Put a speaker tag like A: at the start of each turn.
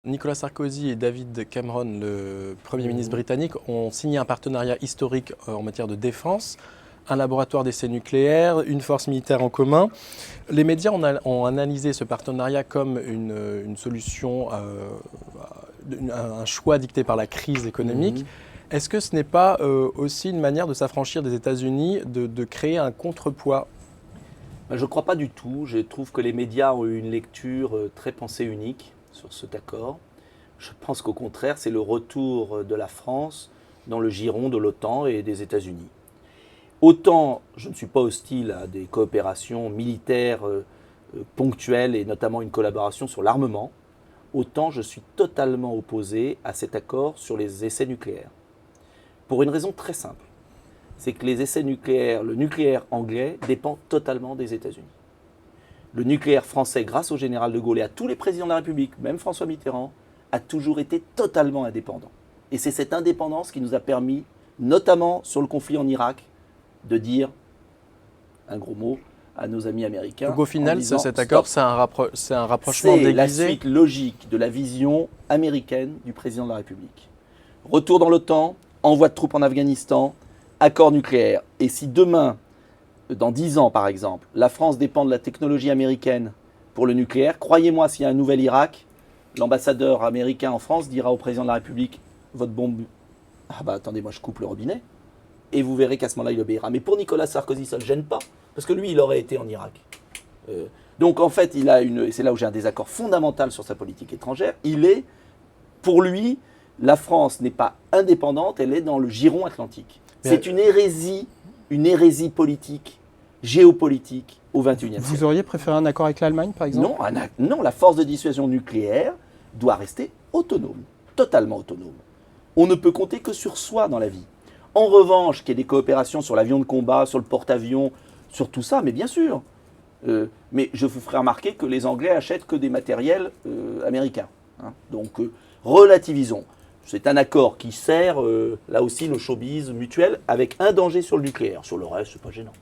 A: Nicolas Sarkozy et David Cameron, le Premier ministre britannique, ont signé un partenariat historique en matière de défense, un laboratoire d'essais nucléaires, une force militaire en commun. Les médias ont analysé ce partenariat comme une solution, un choix dicté par la crise économique. Est-ce que ce n'est pas aussi une manière de s'affranchir des États-Unis, de créer un contrepoids ?
B: Je ne crois pas du tout. Je trouve que les médias ont eu une lecture très pensée unique sur cet accord. Je pense qu'au contraire, c'est le retour de la France dans le giron de l'OTAN et des États-Unis. Autant je ne suis pas hostile à des coopérations militaires ponctuelles et notamment une collaboration sur l'armement, autant je suis totalement opposé à cet accord sur les essais nucléaires. Pour une raison très simple, c'est que les essais nucléaires, le nucléaire anglais dépend totalement des États-Unis. Le nucléaire français, grâce au général de Gaulle et à tous les présidents de la République, même François Mitterrand, a toujours été totalement indépendant. Et c'est cette indépendance qui nous a permis, notamment sur le conflit en Irak, de dire un gros mot à nos amis américains.
A: Donc au final,
B: disant,
A: cet accord, c'est un rapprochement déguisé.
B: C'est la suite logique de la vision américaine du président de la République. Retour dans l'OTAN, envoi de troupes en Afghanistan, accord nucléaire. Et si demain, dans 10 ans par exemple, la France dépend de la technologie américaine pour le nucléaire, croyez-moi, s'il y a un nouvel Irak, l'ambassadeur américain en France dira au président de la République, votre bombe, ah bah attendez, moi je coupe le robinet, et vous verrez qu'à ce moment-là il obéira. Mais pour Nicolas Sarkozy, ça ne le gêne pas, parce que lui, il aurait été en Irak. Donc en fait, il a et c'est là où j'ai un désaccord fondamental sur sa politique étrangère, pour lui, la France n'est pas indépendante, elle est dans le giron atlantique. C'est une hérésie politique, géopolitique au XXIe siècle.
C: Vous auriez préféré un accord avec l'Allemagne, par exemple ?
B: Non, la force de dissuasion nucléaire doit rester autonome, totalement autonome. On ne peut compter que sur soi dans la vie. En revanche, qu'il y ait des coopérations sur l'avion de combat, sur le porte-avions, sur tout ça, mais bien sûr. Mais je vous ferai remarquer que les Anglais achètent que des matériels américains. Hein. Donc, relativisons. C'est un accord qui sert, là aussi, le showbiz mutuel, avec un danger sur le nucléaire. Sur le reste, c'est pas gênant.